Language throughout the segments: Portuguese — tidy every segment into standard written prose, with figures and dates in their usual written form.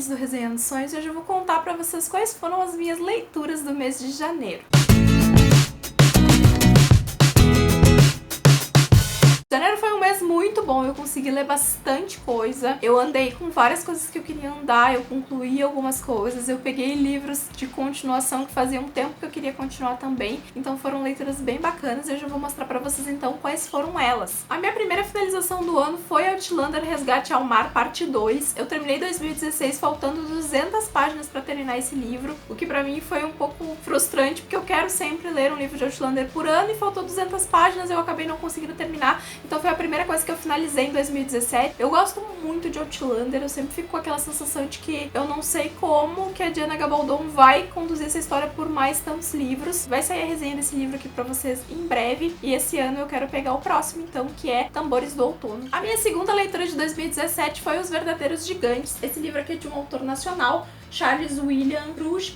Charles do Resenhando Sonhos, e hoje eu vou contar pra vocês quais foram as minhas leituras do mês de janeiro. Janeiro foi um mês muito bom, eu consegui ler bastante coisa, eu andei com várias coisas que eu queria andar, eu concluí algumas coisas, eu peguei livros de continuação que fazia um tempo que eu queria continuar também, então foram leituras bem bacanas e hoje eu vou mostrar pra vocês então quais foram elas. A minha primeira finalização do ano foi Outlander Resgate ao Mar, parte 2. Eu terminei 2016 faltando 200 páginas pra terminar esse livro, o que pra mim foi um pouco frustrante, porque eu quero sempre ler um livro de Outlander por ano e faltou 200 páginas e eu acabei não conseguindo terminar. Então foi a primeira coisa que eu finalizei em 2017. Eu gosto muito de Outlander, eu sempre fico com aquela sensação de que eu não sei como que a Diana Gabaldon vai conduzir essa história por mais tantos livros. Vai sair a resenha desse livro aqui pra vocês em breve, e esse ano eu quero pegar o próximo então, que é Tambores do Outono. A minha segunda leitura de 2017 foi Os Verdadeiros Gigantes. Esse livro aqui é de um autor nacional, Charles William Kruger.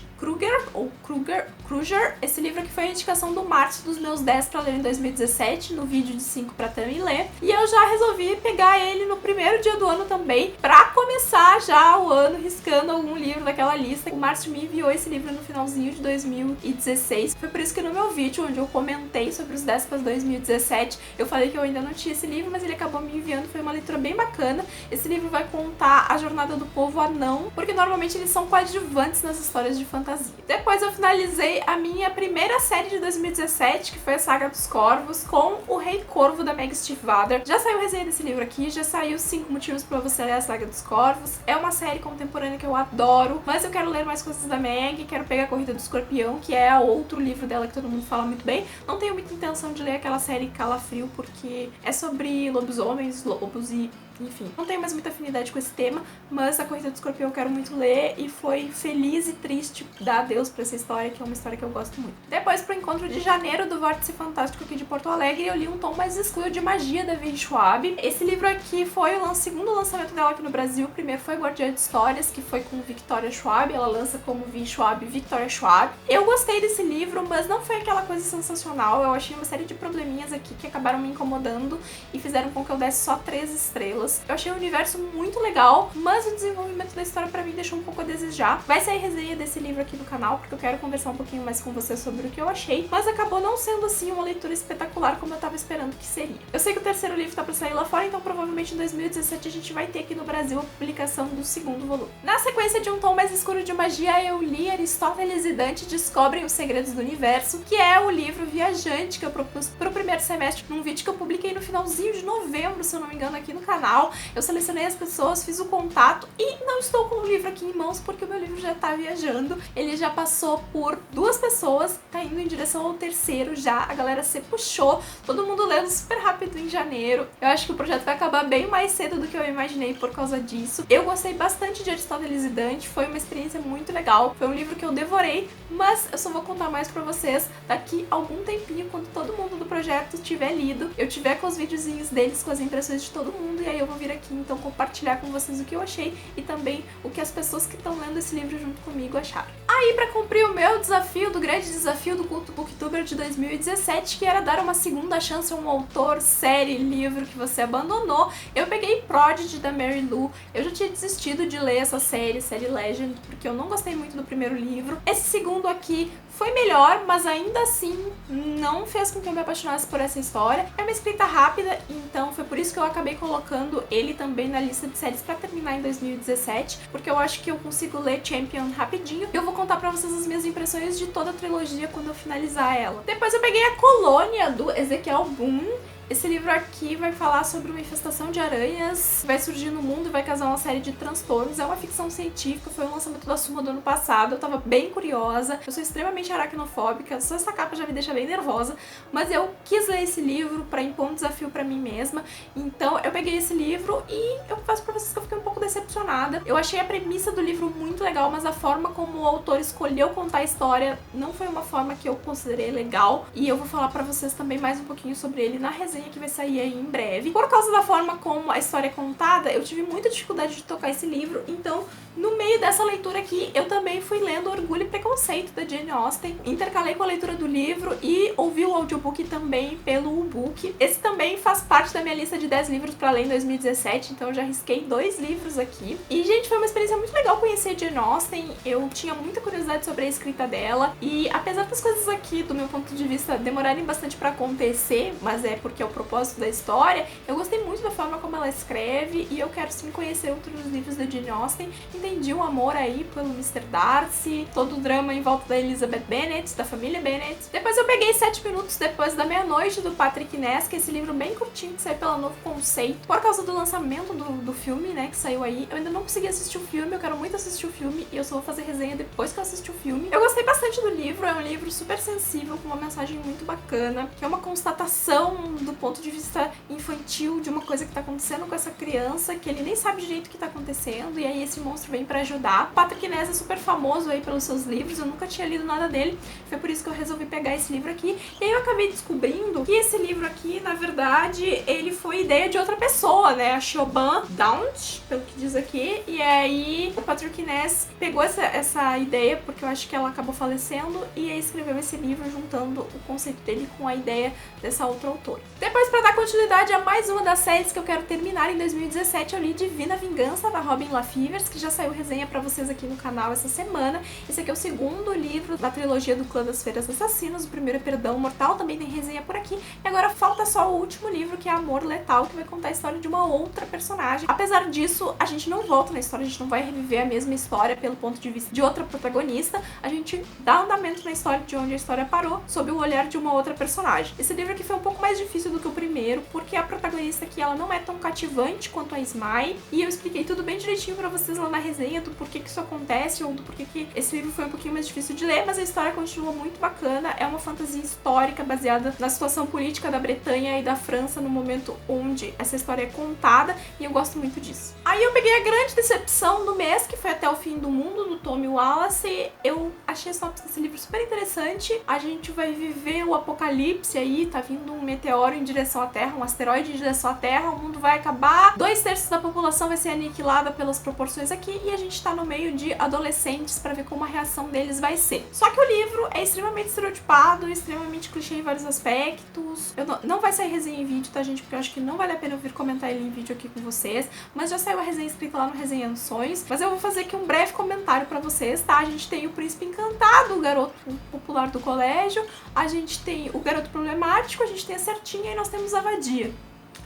Esse livro aqui foi a indicação do Márcio dos meus 10 pra ler em 2017, no vídeo de 5 pra Tami ler. E eu já resolvi pegar ele no primeiro dia do ano também, pra começar já o ano riscando algum livro daquela lista. O Márcio me enviou esse livro no finalzinho de 2016. Foi por isso que no meu vídeo, onde eu comentei sobre os 10 para 2017, eu falei que eu ainda não tinha esse livro, mas ele acabou me enviando. Foi uma leitura bem bacana. Esse livro vai contar a jornada do povo anão, porque normalmente eles são coadjuvantes nas histórias de fantasia. Depois eu finalizei a minha primeira série de 2017, que foi a Saga dos Corvos, com O Rei Corvo, da Meg Stiefvater. Já saiu resenha desse livro aqui, já saiu 5 motivos pra você ler a Saga dos Corvos. É uma série contemporânea que eu adoro, mas eu quero ler mais coisas da Meg, quero pegar a Corrida do Escorpião, que é outro livro dela que todo mundo fala muito bem. Não tenho muita intenção de ler aquela série Calafrio, porque é sobre lobisomens, lobos e... enfim, não tenho mais muita afinidade com esse tema, mas a Corrida do Escorpião eu quero muito ler e foi feliz e triste dar adeus pra essa história, que é uma história que eu gosto muito. Depois, pro encontro de janeiro do Vórtice Fantástico aqui de Porto Alegre, eu li Um Tom Mais Escuro de Magia, da V. Schwab. Esse livro aqui foi o segundo lançamento dela aqui no Brasil. O primeiro foi Guardiã de Histórias, que foi com Victoria Schwab. Ela lança como V. Schwab e Victoria Schwab. Eu gostei desse livro, mas não foi aquela coisa sensacional. Eu achei uma série de probleminhas aqui que acabaram me incomodando e fizeram com que eu desse só 3 estrelas. Eu achei o universo muito legal, mas o desenvolvimento da história pra mim deixou um pouco a desejar. Vai sair resenha desse livro aqui no canal, porque eu quero conversar um pouquinho mais com você sobre o que eu achei, mas acabou não sendo assim uma leitura espetacular como eu tava esperando que seria. Eu sei que o terceiro livro tá pra sair lá fora, então provavelmente em 2017 a gente vai ter aqui no Brasil a publicação do segundo volume. Na sequência de Um Tom Mais Escuro de Magia, eu li Aristóteles e Dante Descobrem os Segredos do Universo, que é o livro viajante que eu propus pro primeiro semestre, num vídeo que eu publiquei no finalzinho de novembro, se eu não me engano, aqui no canal. Eu selecionei as pessoas, fiz o contato e não estou com o livro aqui em mãos porque o meu livro já tá viajando. Ele já passou por 2 pessoas, tá indo em direção ao terceiro já. A galera se puxou, todo mundo lendo super rápido em janeiro. Eu acho que o projeto vai acabar bem mais cedo do que eu imaginei por causa disso. Eu gostei bastante de Aristóteles e Dante, foi uma experiência muito legal. Foi um livro que eu devorei, mas eu só vou contar mais pra vocês daqui a algum tempinho, quando todo mundo do projeto tiver lido, eu tiver com os videozinhos deles, com as impressões de todo mundo, e aí eu vou vir aqui então compartilhar com vocês o que eu achei e também o que as pessoas que estão lendo esse livro junto comigo acharam. Aí, pra cumprir o meu desafio, do grande desafio do Culto Booktuber de 2017, que era dar uma segunda chance a um autor, série, livro que você abandonou, eu peguei Prodigy, da Mary Lou. Eu já tinha desistido de ler essa série Legend, porque eu não gostei muito do primeiro livro. Esse segundo aqui foi melhor, mas ainda assim não fez com que eu me apaixonasse por essa história. É uma escrita rápida, então foi por isso que eu acabei colocando ele também na lista de séries pra terminar em 2017, porque eu acho que eu consigo ler Champion rapidinho. Eu vou contar pra vocês as minhas impressões de toda a trilogia quando eu finalizar ela. Depois eu peguei A Colônia, do Ezequiel Boom. Esse livro aqui vai falar sobre uma infestação de aranhas que vai surgir no mundo e vai causar uma série de transtornos. É uma ficção científica, foi um lançamento da Suma do ano passado, eu tava bem curiosa. Eu sou extremamente aracnofóbica, só essa capa já me deixa bem nervosa, mas eu quis ler esse livro pra impor um desafio pra mim mesma. Então eu peguei esse livro e eu faço pra vocês que eu fiquei um pouco decepcionada. Eu achei a premissa do livro muito legal, mas a forma como o autor escolheu contar a história não foi uma forma que eu considerei legal. E eu vou falar pra vocês também mais um pouquinho sobre ele na resenha que vai sair aí em breve. Por causa da forma como a história é contada, eu tive muita dificuldade de tocar esse livro, então no meio dessa leitura aqui, eu também fui lendo Orgulho e Preconceito, da Jane Austen. Intercalei com a leitura do livro e ouvi o audiobook também pelo e-book. Esse também faz parte da minha lista de 10 livros pra ler em 2017, então eu já risquei 2 livros aqui. E, gente, foi uma experiência muito legal conhecer conheci a Jane Austen, eu tinha muita curiosidade sobre a escrita dela, e apesar das coisas aqui, do meu ponto de vista, demorarem bastante pra acontecer, mas é porque é o propósito da história, eu gostei muito da forma como ela escreve, e eu quero sim conhecer outros livros da Jane Austen. Entendi o amor aí pelo Mr. Darcy, todo o drama em volta da Elizabeth Bennet, da família Bennet. Depois eu peguei 7 minutos depois da meia-noite, do Patrick Ness, que é esse livro bem curtinho que saiu pela Novo Conceito, por causa do lançamento do filme, né, que saiu aí. Eu ainda não consegui assistir o filme, eu quero muito assistir o filme, e eu só vou fazer resenha depois que eu assistir o filme. Eu gostei bastante do livro, é um livro super sensível, com uma mensagem muito bacana, que é uma constatação do ponto de vista infantil de uma coisa que tá acontecendo com essa criança, que ele nem sabe direito o que tá acontecendo, e aí esse monstro vem pra ajudar. Patrick Ness é super famoso aí pelos seus livros, eu nunca tinha lido nada dele, foi por isso que eu resolvi pegar esse livro aqui. E aí eu acabei descobrindo que esse livro aqui, na verdade, ele foi ideia de outra pessoa, né, a Siobhan Daunt, pelo que diz aqui, e aí o Patrick Ness pegou essa ideia, porque eu acho que ela acabou falecendo, e aí escreveu esse livro juntando o conceito dele com a ideia dessa outra autora. Depois, pra dar continuidade a mais uma das séries que eu quero terminar em 2017, eu li Divina Vingança, da Robin LaFevers, que já saiu resenha pra vocês aqui no canal essa semana. Esse aqui é o segundo livro da trilogia do Clã das Feiras Assassinas, o primeiro é Perdão Mortal, também tem resenha por aqui, e agora falta só o último livro, que é Amor Letal, que vai contar a história de uma outra personagem. Apesar disso, a gente não volta na história, a gente não vai reviver a mesma história pelo ponto de vista de outra protagonista, a gente dá andamento na história de onde a história parou, sob o olhar de uma outra personagem. Esse livro aqui foi um pouco mais difícil do que o primeiro, porque a protagonista aqui, ela não é tão cativante quanto a Smile, e eu expliquei tudo bem direitinho pra vocês lá na resenha do porquê que isso acontece, ou do porquê que esse livro foi um pouquinho mais difícil de ler, mas a história continua muito bacana, é uma fantasia histórica baseada na situação política da Bretanha e da França no momento onde essa história é contada, e eu gosto muito disso. Aí eu peguei a grande decepção do mês, que foi Até o Fim do Mundo, do Tommy Wallace. Eu achei a sinopse desse livro super interessante. A gente vai viver o apocalipse aí, tá vindo um meteoro em direção à Terra, um asteroide em direção à Terra, o mundo vai acabar, 2/3 da população vai ser aniquilada pelas proporções aqui, e a gente tá no meio de adolescentes pra ver como a reação deles vai ser. Só que o livro é extremamente estereotipado, extremamente clichê em vários aspectos. Não vai sair resenha em vídeo, tá, gente? Porque eu acho que não vale a pena eu vir comentar ele em vídeo aqui com vocês, mas já saiu a resenha escrita lá no Resenhando Sonhos, mas eu vou fazer aqui um breve comentário pra vocês, tá? A gente tem o Príncipe Encantado, o garoto popular do colégio, a gente tem o garoto problemático, a gente tem a Certinha e nós temos a Vadia.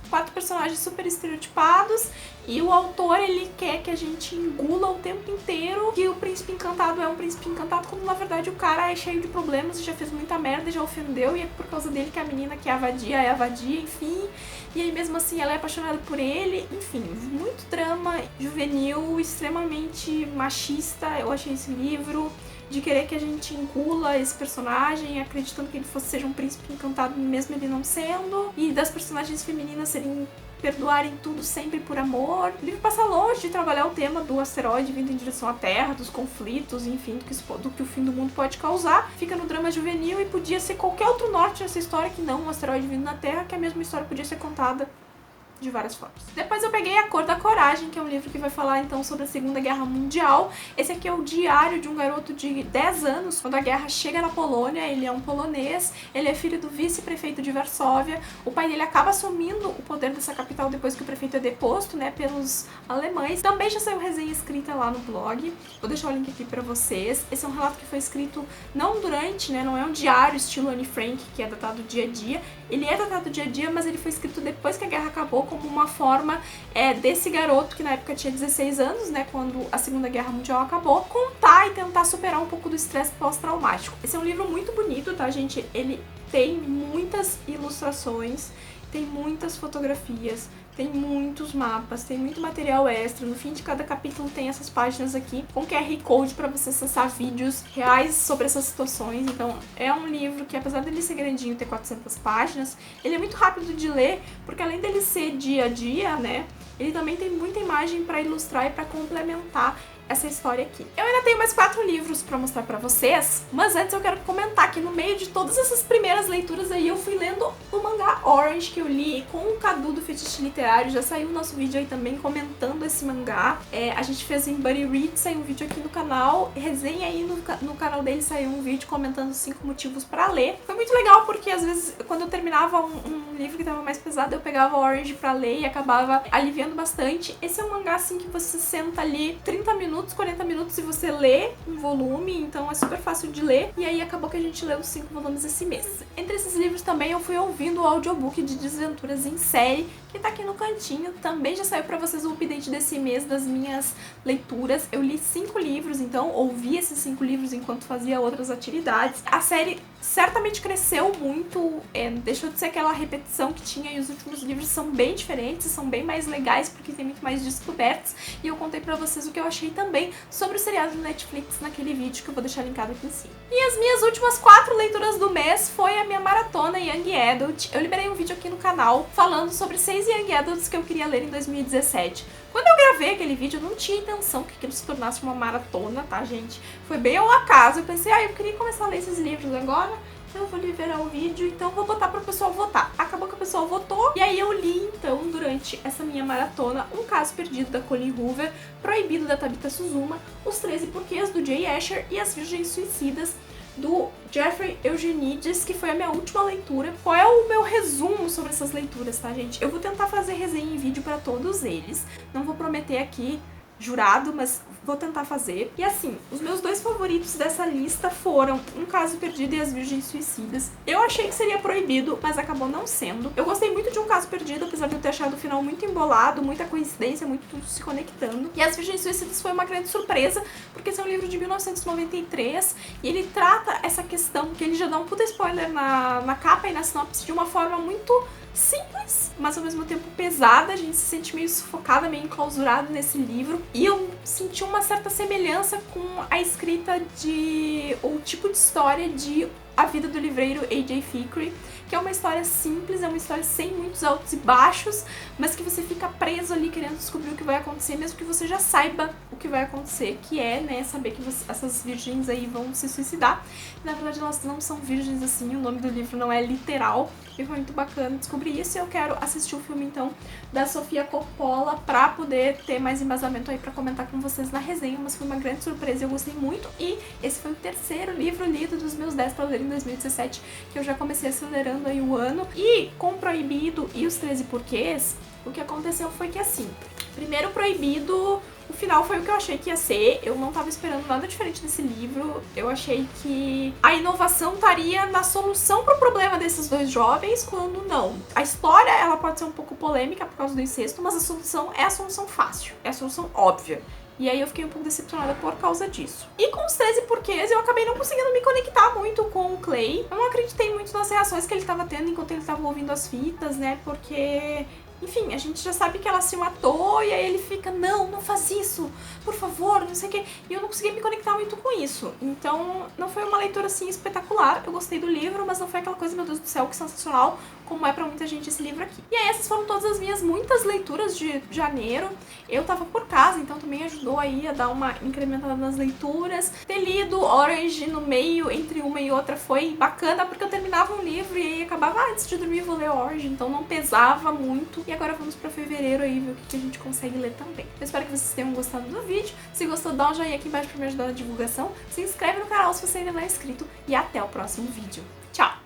4 personagens super estereotipados, e o autor, ele quer que a gente engula o tempo inteiro que o príncipe encantado é um príncipe encantado, quando na verdade o cara é cheio de problemas e já fez muita merda, já ofendeu, e é por causa dele que a menina que é a vadia, enfim. E aí mesmo assim ela é apaixonada por ele, enfim, muito drama juvenil, extremamente machista, eu achei esse livro, de querer que a gente engula esse personagem, acreditando que ele seja um príncipe encantado mesmo ele não sendo, e das personagens femininas perdoarem tudo sempre por amor. O livro passa longe de trabalhar o tema do asteroide vindo em direção à Terra, dos conflitos, enfim, do que o fim do mundo pode causar. Fica no drama juvenil, e podia ser qualquer outro norte nessa história que não um asteroide vindo na Terra, que a mesma história podia ser contada de várias formas. Depois eu peguei A Cor da Coragem, que é um livro que vai falar então sobre a Segunda Guerra Mundial. Esse aqui é o diário de um garoto de 10 anos, quando a guerra chega na Polônia. Ele é um polonês, ele é filho do vice-prefeito de Varsóvia. O pai dele acaba assumindo o poder dessa capital depois que o prefeito é deposto, né, pelos alemães. Também já saiu resenha escrita lá no blog, vou deixar o link aqui pra vocês. Esse é um relato que foi escrito não durante, né, não é um diário estilo Anne Frank, que é datado dia a dia. Ele é datado dia a dia, mas ele foi escrito depois que a guerra acabou, como uma forma desse garoto, que na época tinha 16 anos, né, quando a Segunda Guerra Mundial acabou, contar e tentar superar um pouco do estresse pós-traumático. Esse é um livro muito bonito, tá, gente? Ele tem muitas ilustrações, tem muitas fotografias, tem muitos mapas, tem muito material extra. No fim de cada capítulo tem essas páginas aqui com QR Code para você acessar vídeos reais sobre essas situações. Então é um livro que, apesar dele ser grandinho, ter 400 páginas, ele é muito rápido de ler, porque além dele ser dia a dia, né, ele também tem muita imagem para ilustrar e para complementar essa história aqui. Eu ainda tenho mais 4 livros pra mostrar pra vocês, mas antes eu quero comentar que no meio de todas essas primeiras leituras aí eu fui lendo o mangá Orange, que eu li com o Cadu do Fetiche Literário. Já saiu o nosso vídeo aí também comentando esse mangá. A gente fez em Buddy Read, saiu um vídeo aqui no canal, resenha aí no canal dele, saiu um vídeo comentando 5 motivos pra ler. Foi muito legal porque às vezes quando eu terminava um livro que tava mais pesado, eu pegava Orange pra ler e acabava aliviando bastante. Esse é um mangá assim que você senta ali 30 minutos minutos, 40 minutos se você lê um volume, então é super fácil de ler. E aí acabou que a gente leu os 5 volumes esse mês. Entre esses livros também eu fui ouvindo o audiobook de Desventuras em Série, que tá aqui no cantinho. Também já saiu pra vocês o update desse mês das minhas leituras. Eu li 5 livros, então ouvi esses 5 livros enquanto fazia outras atividades. A série certamente cresceu muito, deixou de ser aquela repetição que tinha, e os últimos livros são bem diferentes, são bem mais legais porque tem muito mais descobertas, e eu contei pra vocês o que eu achei também sobre o seriado do Netflix naquele vídeo que eu vou deixar linkado aqui em cima. E as minhas últimas 4 leituras do mês foi a minha maratona Young Adult. Eu liberei um vídeo aqui no canal falando sobre 6 Young Adults que eu queria ler em 2017. Quando eu gravei aquele vídeo, eu não tinha intenção que aquilo se tornasse uma maratona, tá, gente? Foi bem ao acaso. Eu pensei, eu queria começar a ler esses livros agora, eu vou liberar o vídeo, então vou botar para o pessoal votar. Acabou que o pessoal votou, e aí eu li, então, durante essa minha maratona, Um Caso Perdido, da Colleen Hoover, Proibido, da Tabitha Suzuma, Os 13 Porquês, do Jay Asher, e As Virgens Suicidas, do Jeffrey Eugenides, que foi a minha última leitura. Qual é o meu resumo sobre essas leituras, tá, gente? Eu vou tentar fazer resenha em vídeo pra todos eles. Não vou prometer aqui jurado, mas vou tentar fazer. E assim, os meus 2 favoritos dessa lista foram Um Caso Perdido e As Virgens Suicidas. Eu achei que seria Proibido, mas acabou não sendo. Eu gostei muito de Um Caso Perdido, apesar de eu ter achado o final muito embolado, muita coincidência, muito tudo se conectando. E As Virgens Suicidas foi uma grande surpresa, porque esse é um livro de 1993, e ele trata essa questão, que ele já dá um puta spoiler na capa e na sinopse, de uma forma muito simples, mas ao mesmo tempo pesada. A gente se sente meio sufocada, meio enclausurada nesse livro, e eu senti uma certa semelhança com a escrita o tipo de história de A Vida do Livreiro A.J. Fikry, que é uma história simples, é uma história sem muitos altos e baixos, mas que você fica preso ali querendo descobrir o que vai acontecer, mesmo que você já saiba o que vai acontecer, que é, né, saber que essas virgens aí vão se suicidar. Na verdade, elas não são virgens assim, o nome do livro não é literal, e foi muito bacana descobrir isso. E eu quero assistir o filme, então, da Sofia Coppola pra poder ter mais embasamento aí pra comentar com vocês na resenha, mas foi uma grande surpresa, eu gostei muito, e esse foi o 3º livro lido dos meus 10 pra ler em 2017, que eu já comecei acelerando aí o ano. E com Proibido e Os 13 Porquês, o que aconteceu foi que, assim, primeiro Proibido, o final foi o que eu achei que ia ser. Eu não tava esperando nada diferente desse livro. Eu achei que a inovação estaria na solução pro problema desses 2 jovens, quando não. A história, ela pode ser um pouco polêmica por causa do incesto, mas a solução é a solução fácil, é a solução óbvia. E aí eu fiquei um pouco decepcionada por causa disso. E com Os 13 Porquês, eu acabei não conseguindo me conectar muito com o Clay. Eu não acreditei muito nas reações que ele tava tendo enquanto ele tava ouvindo as fitas, né? Porque, enfim, a gente já sabe que ela se matou, e aí ele fica, não faz isso, por favor, não sei o quê. E eu não consegui me conectar muito com isso. Então, não foi uma leitura, assim, espetacular. Eu gostei do livro, mas não foi aquela coisa, meu Deus do céu, que sensacional, como é pra muita gente esse livro aqui. E aí, essas foram todas as minhas muitas leituras de janeiro. Eu tava por casa, então também ajudou aí a dar uma incrementada nas leituras. Ter lido Orange no meio, entre uma e outra, foi bacana, porque eu terminava um livro e aí acabava, antes de dormir vou ler Orange, então não pesava muito. E agora vamos pra fevereiro aí, ver o que a gente consegue ler também. Eu espero que vocês tenham gostado do vídeo. Se gostou, dá um joinha aqui embaixo pra me ajudar na divulgação. Se inscreve no canal se você ainda não é inscrito. E até o próximo vídeo. Tchau!